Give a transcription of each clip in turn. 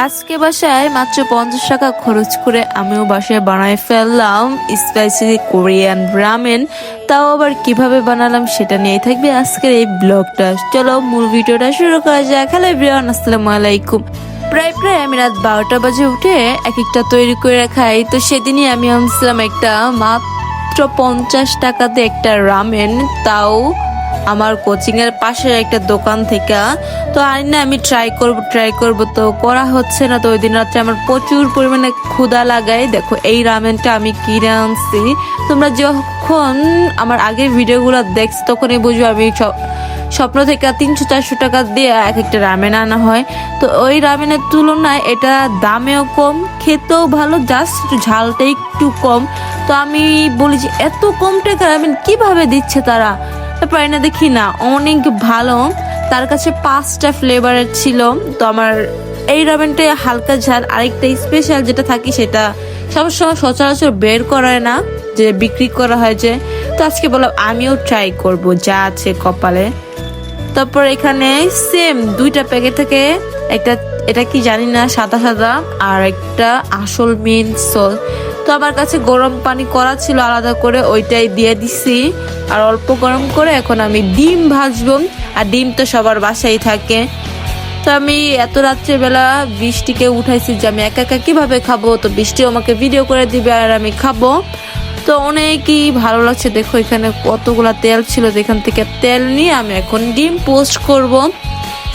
আজকে বাসায় মাত্র 50 টাকা খরচ করে আমিও বাসায় বানায় ফেললাম স্পাইসি কোরিয়ান রামেন। তাও আবার কিভাবে বানালাম সেটা নিয়েই থাকবে আজকের এই ব্লগটা। চলো মূল ভিডিওটা শুরু করা যাক। হ্যালো এভরিওয়ান, আসসালামু আলাইকুম। প্রায় আমি রাত 12টা বাজে উঠে এক একটা তৈরি করে খাই। তো সেদিনই আমি আনছিলাম একটা মাত্র 50 টাকাতে একটা রামেন, তাও আমার কোচিং এর পাশের একটা দোকান থেকে। তো না আমি ট্রাই করব তো করা হচ্ছে না। তো ওই দিন রাত্রে আমার প্রচুর পরিমাণে ক্ষুধা লাগায়। দেখো এই রামেনটা আমি কিনে আনছি। তোমরা যখন আমার আগের ভিডিওগুলো দেখছো তখনই বুঝবো আমি স্বপ্ন থেকে 300-400 টাকা দিয়ে এক একটা রামেন আনা হয়। তো ওই রামেনের তুলনায় এটা দামেও কম, খেতেও ভালো, জাস্ট ঝালটা একটু কম। তো আমি বলি যে এত কম টাকা রামেন কিভাবে দিচ্ছে তারা। তারপর না দেখি না অনেক ভালো, তার কাছে 5টা ফ্লেভারের ছিল। তো আমার এই রামেনটা হালকা ঝাল, আরেকটা স্পেশাল যেটা থাকি সেটা সবসময় সচরাচর বের করায় না, যে বিক্রি করা হয় যে। তো আজকে বললাম আমিও ট্রাই করব যা আছে কপালে। তারপর এখানে সেম 2টা প্যাকেট থেকে একটা, এটা কি জানি না, সাদা সাদা, আর একটা আসল মেন সস। তো আমার কাছে গরম পানি করা ছিল আলাদা করে, ওইটাই দিয়ে দিছি আর অল্প গরম করে এখন আমি ডিম ভাজবো। আর ডিম তো সবার বাসায় থাকে। তো আমি এত রাত্রেবেলা বৃষ্টিকে উঠাইছি যে আমি একা একা কিভাবে খাবো। তো বৃষ্টিও আমাকে ভিডিও করে দিবে আর আমি খাবো। তো অনেকই ভালো লাগছে। দেখো এখানে কতগুলা তেল ছিল, যেখান থেকে তেল নিয়ে আমি এখন ডিম পোস্ট করব।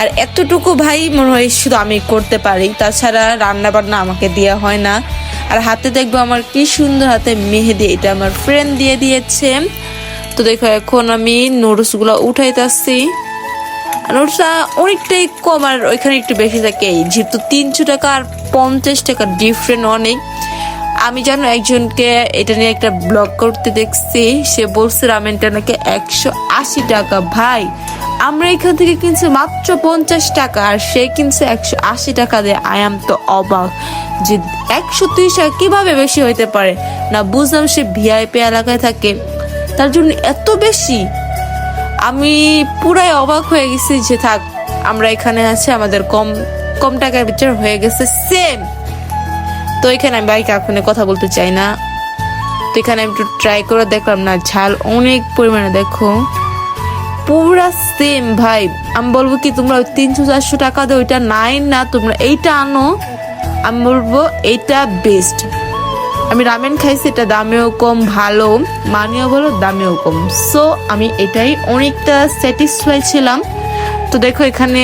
আর এতটুকু ভাই মনে হয় শুধু আমি করতে পারি, তাছাড়া রান্না বান্না আমাকে দেওয়া হয় না। আর হাতে দেখবো আমার কি সুন্দর হাতে মেহেদি, এটা আমার ফ্রেন্ড দিয়ে দিয়েছে। তো দেখো এখন আমি নুডলস গুলো উঠাইতেছি। নুডলসটা অনেকটাই কম আর ওইখানে একটু বেশি থাকে, যেহেতু 300 টাকা আর 50 টাকা ডিফারেন্ট অনেক। আমি জানো একজনকে এটা নিয়ে একটা ব্লগ করতে দেখছি, সে বলছে রামেনটা নাকি 180 টাকা। ভাই আমরা এখান থেকে কিনছি মাত্র 50 টাকা আর সে কিনছে 180 টাকা দিয়ে। আই এম তো অবাক যে 130 টাকা কিভাবে বেশি হইতে পারে। না বুঝলাম সে ভিআইপি এলাকায় থাকে, তার জন্য এত বেশি। আমি পুরাই অবাক হয়ে গেছি যে থাক আমরা এখানে আছে, আমাদের কম কম টাকার ভিতরে হয়ে গেছে সেম। তো এখানে আমি বাইকে এখন কথা বলতে চাই না। তো এখানে আমি একটু ট্রাই করে দেখলাম, না ঝাল অনেক পরিমাণে, দেখো পুরা সেম। ভাই আমি বলবো কি তোমরা 300-400 টাকা দিয়ে ওইটা নাই না, তোমরা এইটা আনো। আমি বলবো এইটা বেস্ট। আমি রামেন খাইছি, এটা দামেও কম, ভালো মানেও ভালো, দামেও কম। সো আমি এটাই অনেকটা স্যাটিসফাই ছিলাম। তো দেখো এখানে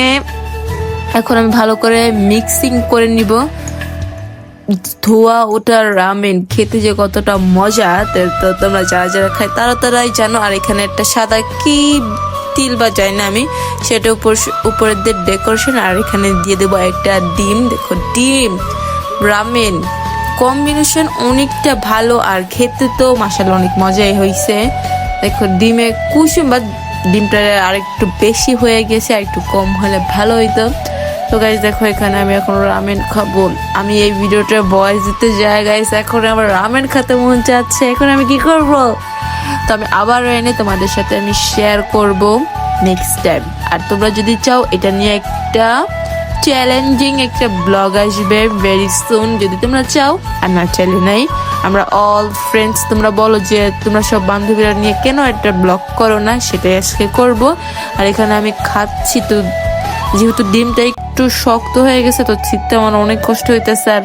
এখন আমি ভালো করে মিক্সিং করে নিব। ধোয়া ওটা রামেন খেতে যে কতটা মজা, তো তোমরা যারা যারা খাই তারাই জানো। আর এখানে একটা সাদা কি তিল বা যাই না আমি, সেটা উপরের দিয়ে ডেকোরেশন। আর এখানে দিয়ে দেবো একটা ডিম। দেখো ডিম রামেন কম্বিনেশন অনেকটা ভালো আর খেতে তো মাশাআল্লাহ অনেক মজাই হয়েছে। দেখো ডিমে কুসুম বা ডিমটা আর একটু বেশি হয়ে গেছে, আর একটু কম হলে ভালো হইতো। তো গাইস দেখো এখানে আমি এখন রামেন খাবো। আমি এই ভিডিওটা ভয়েস দিতে যাই গাইস, এখন আমার রামেন খেতে মন চাচ্ছে। এখন আমি কি করব? তো আমি আবার এনে তোমাদের সাথে আমি শেয়ার করব নেক্সট টাইম। আর তোমরা যদি চাও এটা নিয়ে একটা চ্যালেঞ্জিং একটা ব্লগ আসবে ভেরি সুন, যদি তোমরা চাও। আর না চাইলে নাই, আমরা অল ফ্রেন্ডস, তোমরা বলো যে তোমরা সব বান্ধবীরা নিয়ে কেন একটা ব্লগ করো না, সেটাই আজকে করব। আর এখানে আমি খাচ্ছি, তো যেহেতু ডিমটা একটু শক্ত হয়ে গেছে তো ছিটতে আমার অনেক কষ্ট হইতেছে। আর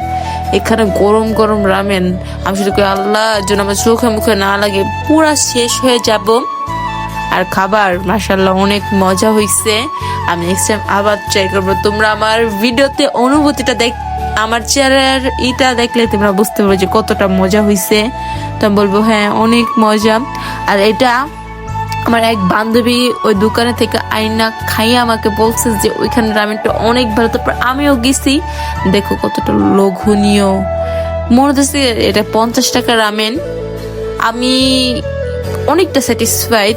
এখানে গরম গরম রামেন, আমি শুধু আল্লাহ যেন আমার চোখে মুখে না লাগে, পুরা শেষ হয়ে যাব। আর খাবার মাশাআল্লাহ অনেক মজা হয়েছে। আমি নেক্সট টাইম আবার ট্রাই করবো। তোমরা আমার ভিডিওতে অনুভূতিটা আমার চেহারার ইটা দেখলে তোমরা বুঝতে পারবে যে কতটা মজা হয়েছে। তো আমি বলবো হ্যাঁ অনেক মজা। আর এটা আমার এক বান্ধবী ওই দোকানে থেকে আইনা খাইয়ে আমাকে বলছে যে ওইখানে রামেনটা অনেক ভালো। তারপর আমিও গেছি, দেখো কতটা লোভনীয় মনে হচ্ছে। এটা 50 টাকা রামেন, আমি অনেকটা স্যাটিসফাই।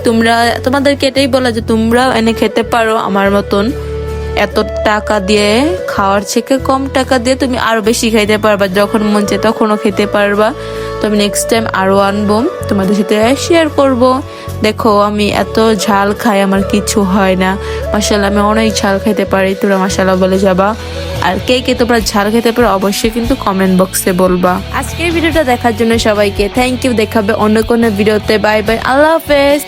তোমাদেরকে এটাই বলা যে তোমরাও এনে খেতে পারো আমার মতন। এত টাকা দিয়ে খাওয়ার থেকে কম টাকা দিয়ে তুমি আরো বেশি খাইতে পারবা, যখন মন চায় তখনও খেতে পারবা। তো আমি নেক্সট টাইম আরো আনবো, তোমাদের সাথে শেয়ার করব। দেখো আমি এত ঝাল খাই, আমার কিছু হয় না। মাশাআল্লাহ আমি অনেক ঝাল খেতে পারি, তোমরা মাশাআল্লাহ বলে যাবা। আর কে কে তোমরা ঝাল খেতে পারো অবশ্যই কিন্তু কমেন্ট বক্সে বলবা। আজকের ভিডিওটা দেখার জন্য সবাইকে থ্যাংক ইউ। দেখাবে অন্য কোনো ভিডিওতে। বাই বাই, আল্লাহ হাফেজ।